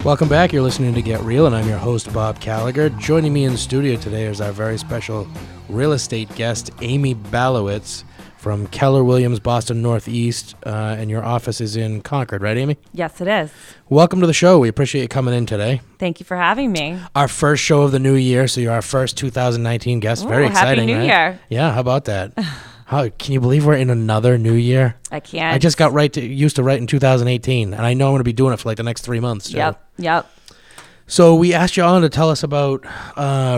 Welcome back. You're listening to Get Real, and I'm your host, Bob Gallagher. Joining me in the studio today is our very special real estate guest, Amy Balewicz from Keller Williams, Boston Northeast, and your office is in Concord, right, Amy? Yes, it is. Welcome to the show. We appreciate you coming in today. Thank you for having me. Our first show of the new year, so you're our first 2019 guest. Ooh, very exciting, Happy New Year. Yeah, how about that? Can you believe we're in another new year? I can't. I just got used to write in 2018, and I know I'm going to be doing it for like the next 3 months. So. Yep. So we asked you on to tell us about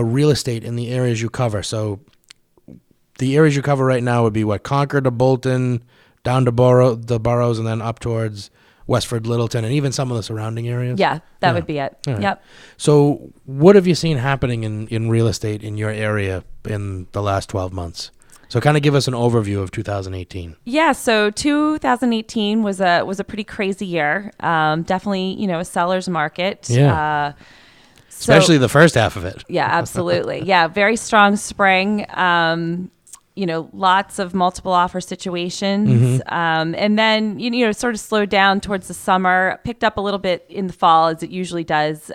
real estate in the areas you cover. So the areas you cover right now would be what? Concord to Bolton, down to the boroughs, and then up towards Westford, Littleton, and even some of the surrounding areas? Yeah, that would be it. Right. Yep. So what have you seen happening in real estate in your area in the last 12 months? So kind of give us an overview of 2018. Yeah, so 2018 was a pretty crazy year. Definitely, a seller's market. Yeah. Especially the first half of it. Yeah, absolutely. Yeah, very strong spring. Lots of multiple offer situations. Mm-hmm. And then, sort of slowed down towards the summer, picked up a little bit in the fall as it usually does.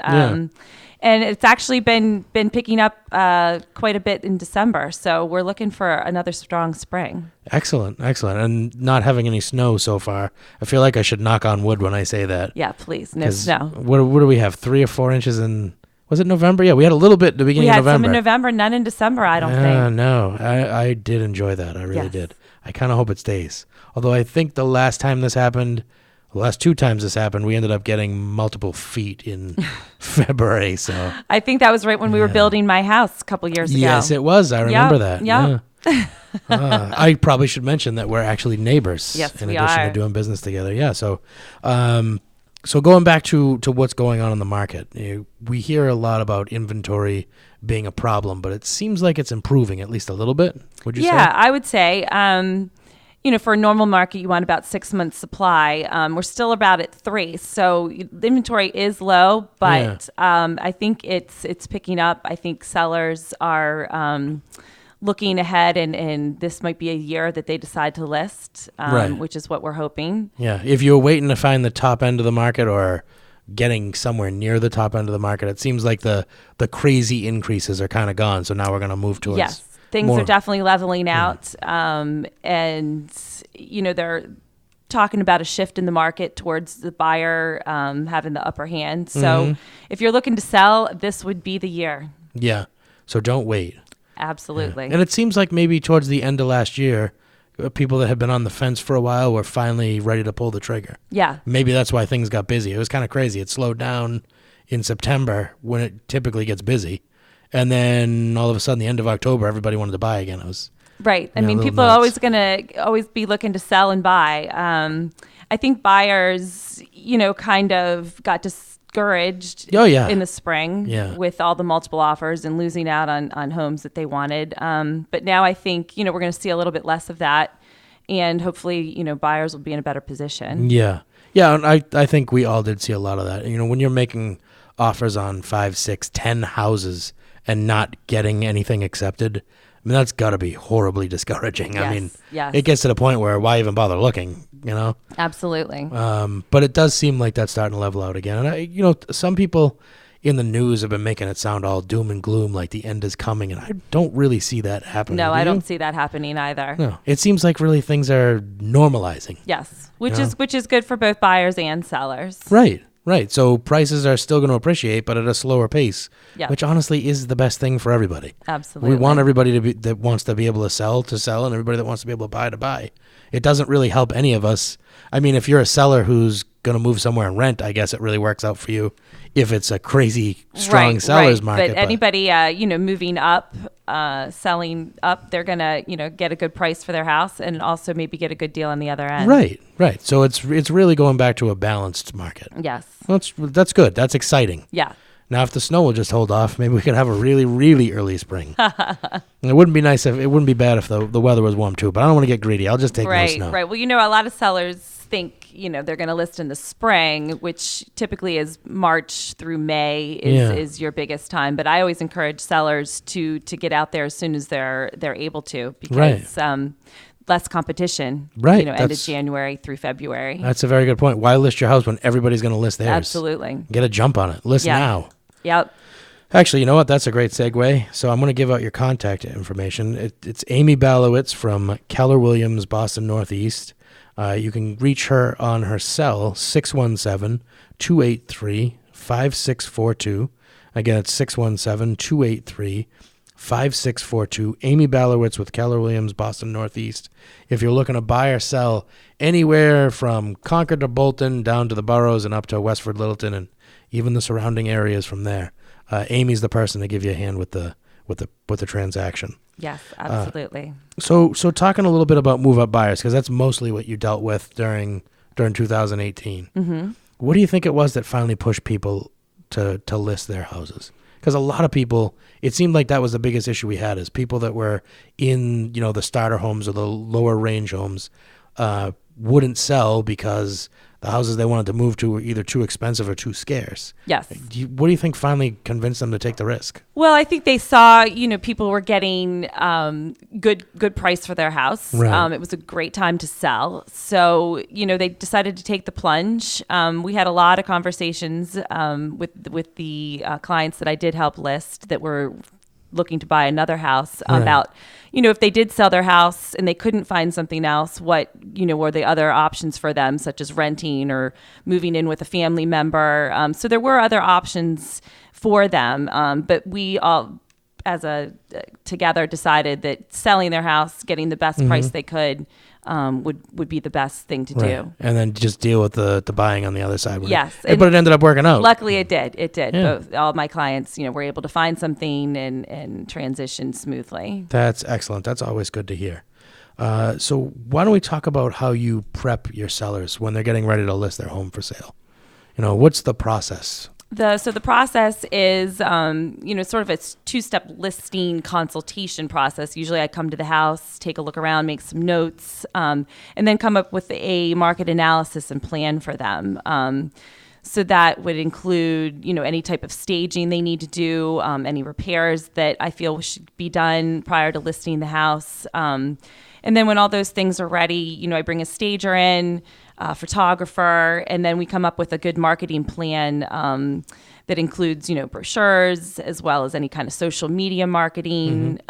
And it's actually been picking up quite a bit in December. So we're looking for another strong spring. Excellent. And not having any snow so far. I feel like I should knock on wood when I say that. Yeah, please. No snow. What do we have? 3 or 4 inches in... Was it November? Yeah, we had a little bit at the beginning of November. We had some in November, none in December, I don't think. No, I did enjoy that. I really did. I kind of hope it stays. Although I think the last 2 times this happened, we ended up getting multiple feet in February. So I think that was right when we were building my house a couple years ago. Yes, it was. I remember that. Yep. Yeah. I probably should mention that we're actually neighbors. Yes, in we addition are. to doing business together. Yeah. So, so going back to what's going on in the market, we hear a lot about inventory being a problem, but it seems like it's improving at least a little bit. Would you say? Yeah, I would say. For a normal market, you want about 6 months supply. We're still about at 3. So the inventory is low, but I think it's picking up. I think sellers are looking ahead, and this might be a year that they decide to list, which is what we're hoping. Yeah. If you're waiting to find the top end of the market or getting somewhere near the top end of the market, it seems like the crazy increases are kind of gone. So now we're going to move towards... Yes. Things are definitely leveling out, and they're talking about a shift in the market towards the buyer having the upper hand. So if you're looking to sell, this would be the year. Yeah, so don't wait. Absolutely. Yeah. And it seems like maybe towards the end of last year, people that had been on the fence for a while were finally ready to pull the trigger. Yeah. Maybe that's why things got busy. It was kind of crazy. It slowed down in September when it typically gets busy. And then all of a sudden, the end of October, everybody wanted to buy again. It was right. I mean, people are always going to be looking to sell and buy. I think buyers, kind of got discouraged in the spring with all the multiple offers and losing out on homes that they wanted. But now I think, we're going to see a little bit less of that. And hopefully, buyers will be in a better position. Yeah. Yeah. And I think we all did see a lot of that. When you're making offers on 5, 6, 10 houses and not getting anything accepted, I mean, that's got to be horribly discouraging. Yes, I mean, yes. It gets to the point where why even bother looking, Absolutely. But it does seem like that's starting to level out again. And, some people in the news have been making it sound all doom and gloom, like the end is coming, and I don't really see that happening. No, I don't see that happening either. No, it seems like really things are normalizing. Yes, which is good for both buyers and sellers. Right. So prices are still going to appreciate, but at a slower pace, which honestly is the best thing for everybody. Absolutely. We want everybody that wants to be able to sell, and everybody that wants to be able to buy. It doesn't really help any of us. I mean, if you're a seller who's going to move somewhere and rent, I guess it really works out for you if it's a crazy strong seller's market. But anybody, moving up, selling up, they're going to, get a good price for their house and also maybe get a good deal on the other end. Right. So it's really going back to a balanced market. Yes. That's good. That's exciting. Yeah. Now, if the snow will just hold off, maybe we could have a really, really early spring. It wouldn't be bad if the weather was warm too, but I don't want to get greedy. I'll just take no snow. Right. Well, a lot of sellers think, they're going to list in the spring, which typically is March through May is your biggest time. But I always encourage sellers to get out there as soon as they're able to, because less competition, right? End of January through February. That's a very good point. Why list your house when everybody's going to list theirs? Absolutely. Get a jump on it. List now. Yep. Actually, you know what? That's a great segue. So I'm going to give out your contact information. It's Amy Balewicz from Keller Williams, Boston Northeast. You can reach her on her cell, 617-283-5642. Again, it's 617-283-5642. Amy Balewicz with Keller Williams, Boston Northeast. If you're looking to buy or sell anywhere from Concord to Bolton, down to the boroughs and up to Westford, Littleton, and even the surrounding areas from there, Amy's the person to give you a hand with the transaction. Yes, absolutely. So talking a little bit about move-up buyers, because that's mostly what you dealt with during 2018. Mm-hmm. What do you think it was that finally pushed people to list their houses? Because a lot of people, it seemed like that was the biggest issue we had, is people that were in, the starter homes or the lower range homes wouldn't sell because the houses they wanted to move to were either too expensive or too scarce. Yes. What do you think finally convinced them to take the risk? Well, I think they saw, people were getting good price for their house. Right. It was a great time to sell. So, they decided to take the plunge. We had a lot of conversations with the clients that I did help list that were looking to buy another house about, if they did sell their house and they couldn't find something else, what, were the other options for them, such as renting or moving in with a family member. So there were other options for them. But we all, together, decided that selling their house, getting the best price they could, would be the best thing to do. And then just deal with the buying on the other side. Yes. But it ended up working out. Luckily it did. Yeah. Both, all my clients, were able to find something and transition smoothly. That's excellent. That's always good to hear. So why don't we talk about how you prep your sellers when they're getting ready to list their home for sale? What's the process? So the process is, sort of a two-step listing consultation process. Usually I come to the house, take a look around, make some notes, and then come up with a market analysis and plan for them. So that would include, any type of staging they need to do, any repairs that I feel should be done prior to listing the house. And then when all those things are ready, I bring a stager in, photographer, and then we come up with a good marketing plan that includes, brochures as well as any kind of social media marketing.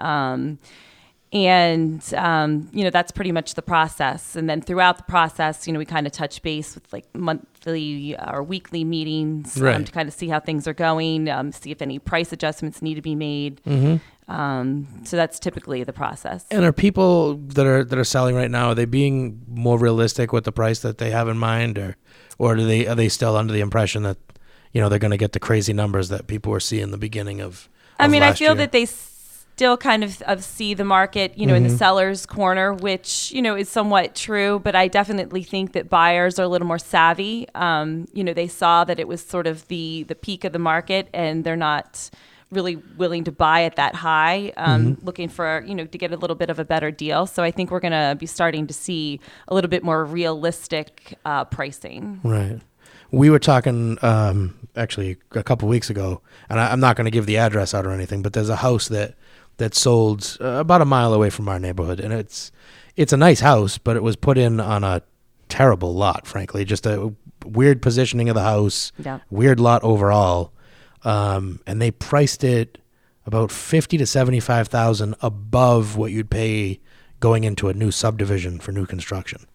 And that's pretty much the process. And then throughout the process, we kind of touch base with like monthly or weekly meetings to kind of see how things are going, see if any price adjustments need to be made. So that's typically the process. And are people that are selling right now, are they being more realistic with the price that they have in mind, or are they still under the impression that they're going to get the crazy numbers that people were seeing in the beginning of I feel year? That they still kind of see the market, in the seller's corner, which, is somewhat true, but I definitely think that buyers are a little more savvy. They saw that it was sort of the peak of the market and they're not really willing to buy at that high, looking for, to get a little bit of a better deal. So I think we're going to be starting to see a little bit more realistic pricing. Right. We were talking actually a couple weeks ago, and I'm not going to give the address out or anything, but there's a house that sold about a mile away from our neighborhood, and it's a nice house, but it was put in on a terrible lot, frankly. Just a weird positioning of the house, weird lot overall. And they priced it about $50,000 to $75,000 above what you'd pay going into a new subdivision for new construction.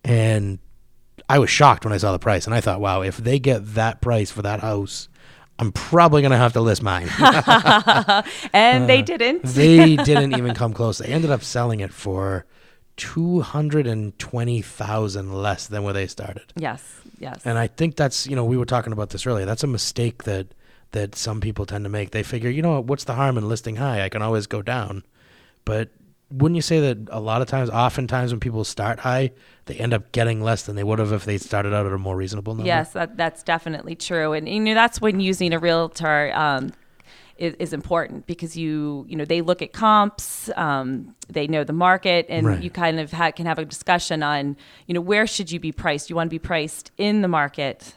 And I was shocked when I saw the price, and I thought, wow, if they get that price for that house, I'm probably going to have to list mine. And they didn't. They didn't even come close. They ended up selling it for $220,000 less than where they started. Yes. And I think that's, we were talking about this earlier. That's a mistake that some people tend to make. They figure, what's the harm in listing high? I can always go down. But wouldn't you say that oftentimes when people start high, they end up getting less than they would have if they started out at a more reasonable number? Yes, that's definitely true. And that's when using a realtor is important, because they look at comps, they know the market, and you kind of can have a discussion on, where should you be priced? You want to be priced in the market,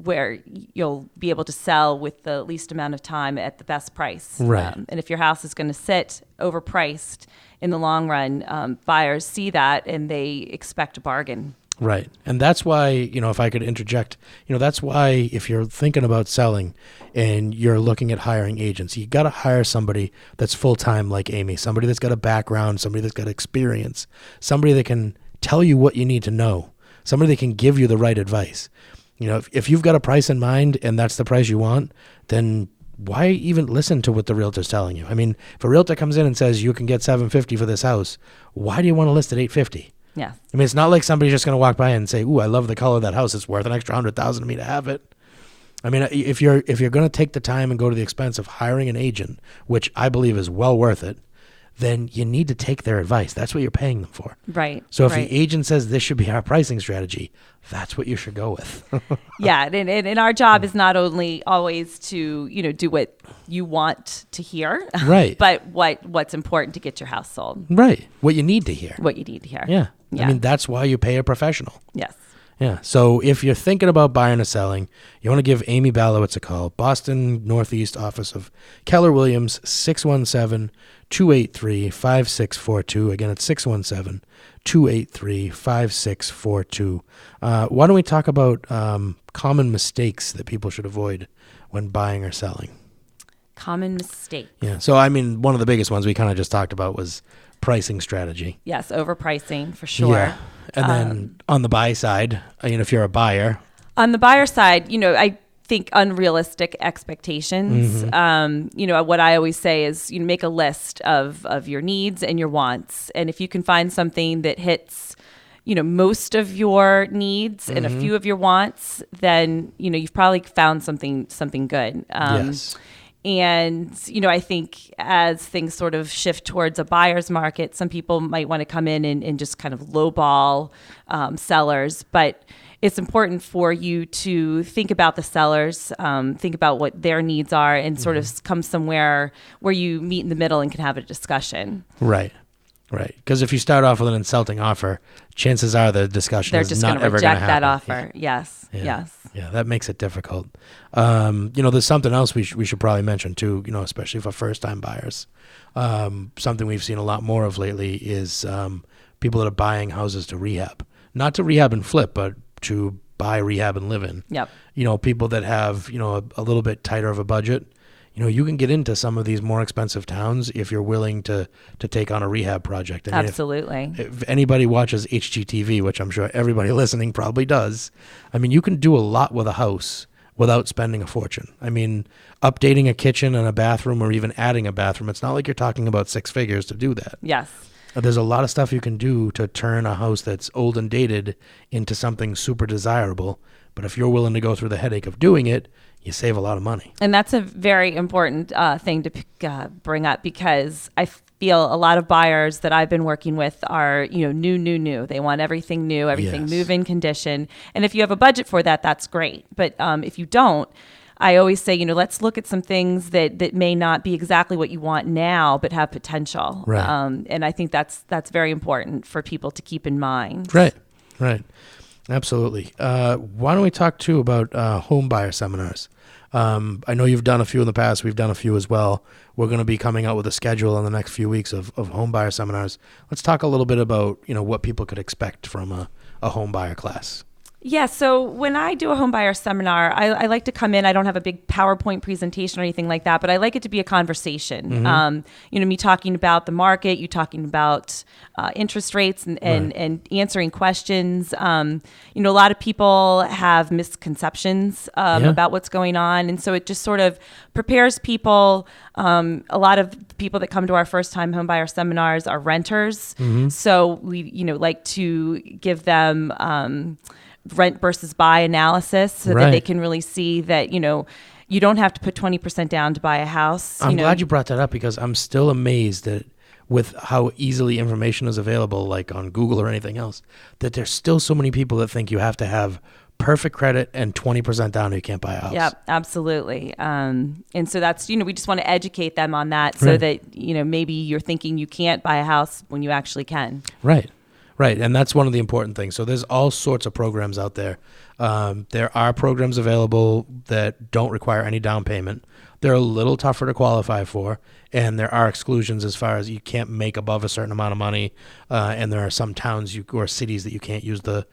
where you'll be able to sell with the least amount of time at the best price. Right. And if your house is going to sit overpriced in the long run, buyers see that and they expect a bargain. Right. And that's why, if I could interject, that's why if you're thinking about selling and you're looking at hiring agents, you got to hire somebody that's full-time like Amy, somebody that's got a background, somebody that's got experience, somebody that can tell you what you need to know, somebody that can give you the right advice. If you've got a price in mind and that's the price you want, then why even listen to what the realtor's telling you? I mean, if a realtor comes in and says you can get $750 for this house, why do you want to list at $850? Yeah. I mean, it's not like somebody's just going to walk by and say, "Ooh, I love the color of that house. It's worth an extra $100,000 to me to have it." I mean, if you're going to take the time and go to the expense of hiring an agent, which I believe is well worth it, then you need to take their advice. That's what you're paying them for. Right. So if the agent says this should be our pricing strategy, that's what you should go with. Yeah. And our job is not only always to, do what you want to hear, right, but what's important to get your house sold. Right. What you need to hear. What you need to hear. Yeah. I mean, that's why you pay a professional. Yes. Yeah. So if you're thinking about buying or selling, you want to give Amy Balewicz a call. Boston Northeast office of Keller Williams, 617-283-5642. Again, it's 617-283-5642. Why don't we talk about common mistakes that people should avoid when buying or selling? Common mistake. Yeah. So, I mean, one of the biggest ones we kind of just talked about was pricing strategy. Yes, overpricing for sure. Yeah. And then on the buy side, if you're a buyer. On the buyer side, I think unrealistic expectations. Mm-hmm. What I always say is make a list of your needs and your wants. And if you can find something that hits, most of your needs and a few of your wants, then, you've probably found something good. Yes. And, I think as things sort of shift towards a buyer's market, some people might want to come in and just kind of lowball sellers. But it's important for you to think about the sellers, think about what their needs are, and sort of come somewhere where you meet in the middle and can have a discussion. Right. Right. Because if you start off with an insulting offer, chances are the discussion is not ever going to happen. They're just going to reject that offer. Yeah. Yes. Yeah. Yes. Yeah. That makes it difficult. There's something else we should probably mention too, especially for first-time buyers. Something we've seen a lot more of lately is people that are buying houses to rehab. Not to rehab and flip, but to buy, rehab, and live in. Yep. People that have, a little bit tighter of a budget. You can get into some of these more expensive towns if you're willing to take on a rehab project. I mean, absolutely. If anybody watches HGTV, which I'm sure everybody listening probably does, I mean, you can do a lot with a house without spending a fortune. I mean, updating a kitchen and a bathroom or even adding a bathroom, it's not like you're talking about six figures to do that. Yes. There's a lot of stuff you can do to turn a house that's old and dated into something super desirable. But if you're willing to go through the headache of doing it, you save a lot of money. And that's a very important thing to bring up, because I feel a lot of buyers that I've been working with are, new. They want everything new, everything Yes. move-in condition. And if you have a budget for that, that's great. But if you don't, I always say, let's look at some things that may not be exactly what you want now, but have potential. Right. And I think that's very important for people to keep in mind. Right. Absolutely. Why don't we talk too about home buyer seminars? I know you've done a few in the past. We've done a few as well. We're going to be coming out with a schedule in the next few weeks of home buyer seminars. Let's talk a little bit about, what people could expect from a home buyer class. Yeah, so when I do a home buyer seminar, I like to come in. I don't have a big PowerPoint presentation or anything like that, but I like it to be a conversation. Mm-hmm. Me talking about the market, you talking about interest rates and answering questions. A lot of people have misconceptions about what's going on, and so it just sort of prepares people. A lot of people that come to our first-time home buyer seminars are renters, so we like to give them rent versus buy analysis so that they can really see that, you don't have to put 20% down to buy a house. I'm glad you brought that up, because I'm still amazed that with how easily information is available, like on Google or anything else, that there's still so many people that think you have to have perfect credit and 20% down or you can't buy a house. Yeah, absolutely. And so that's, we just want to educate them on that so that, maybe you're thinking you can't buy a house when you actually can. Right. Right, and that's one of the important things. So there's all sorts of programs out there. There are programs available that don't require any down payment. They're a little tougher to qualify for, and there are exclusions as far as you can't make above a certain amount of money, and there are some towns or cities that you can't use the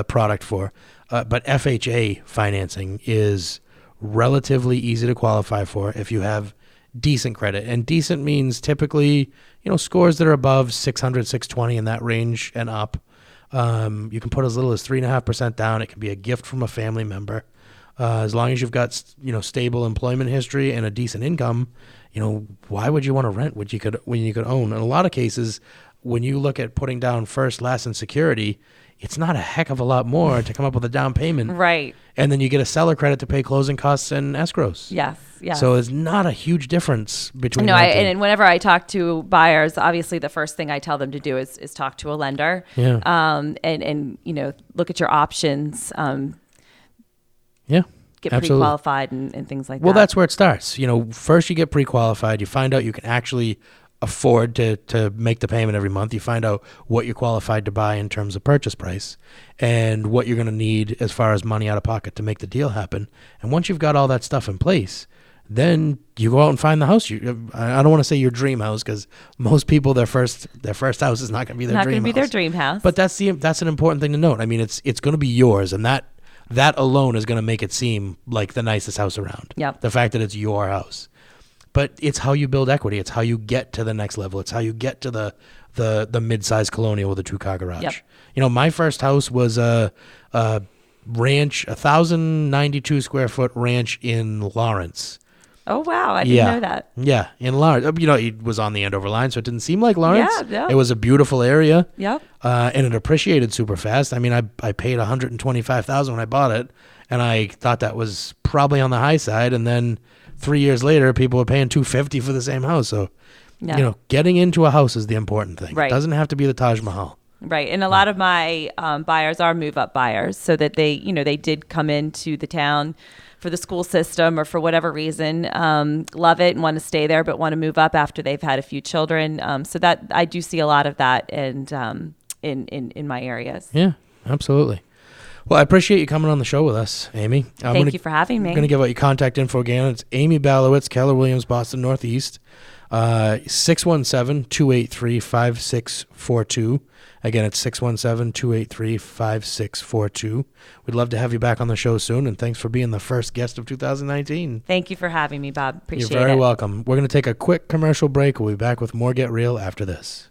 product for. But FHA financing is relatively easy to qualify for if you have decent credit. And decent means typically, scores that are above 600, 620 in that range and up. You can put as little as 3.5% down. It can be a gift from a family member. As long as you've got, stable employment history and a decent income, why would you want to rent when you could own? In a lot of cases, when you look at putting down first, last, and security, it's not a heck of a lot more to come up with a down payment. Right. And then you get a seller credit to pay closing costs and escrows. Yes. So it's not a huge difference between. No, and whenever I talk to buyers, obviously the first thing I tell them to do is talk to a lender. Yeah. And look at your options. Yeah. Get pre-qualified and things like that. Well, that's where it starts. First you get pre-qualified. You find out you can actually afford to make the payment every month. You find out what you're qualified to buy in terms of purchase price and what you're going to need as far as money out of pocket to make the deal happen. And once you've got all that stuff in place, then you go out and find the house. I don't want to say your dream house, because most people their first house is not going to be their dream house. Not going to be their dream house. But that's an important thing to note. I mean, it's going to be yours, and that alone is going to make it seem like the nicest house around. Yep. The fact that it's your house. But it's how you build equity. It's how you get to the next level. It's how you get to the mid-sized colonial with a 2-car garage. Yep. My first house was a ranch, 1,092 square foot ranch in Lawrence. Oh, wow. I didn't know that. Yeah, in Lawrence. It was on the Andover line, so it didn't seem like Lawrence. Yeah. It was a beautiful area. Yep. And it appreciated super fast. I mean, I paid $125,000 when I bought it, and I thought that was probably on the high side, and then 3 years later, people were paying $250 for the same house. So, getting into a house is the important thing. Right. It doesn't have to be the Taj Mahal. Right. And a lot of my buyers are move-up buyers, so that they did come into the town for the school system or for whatever reason, love it and want to stay there, but want to move up after they've had a few children. So that I do see a lot of that and in my areas. Yeah, absolutely. Well, I appreciate you coming on the show with us, Amy. Thank you for having me. I'm going to give out your contact info again. It's Amy Balewicz, Keller Williams, Boston Northeast, 617-283-5642. Again, it's 617-283-5642. We'd love to have you back on the show soon, and thanks for being the first guest of 2019. Thank you for having me, Bob. Appreciate it. You're very welcome. We're going to take a quick commercial break. We'll be back with more Get Real after this.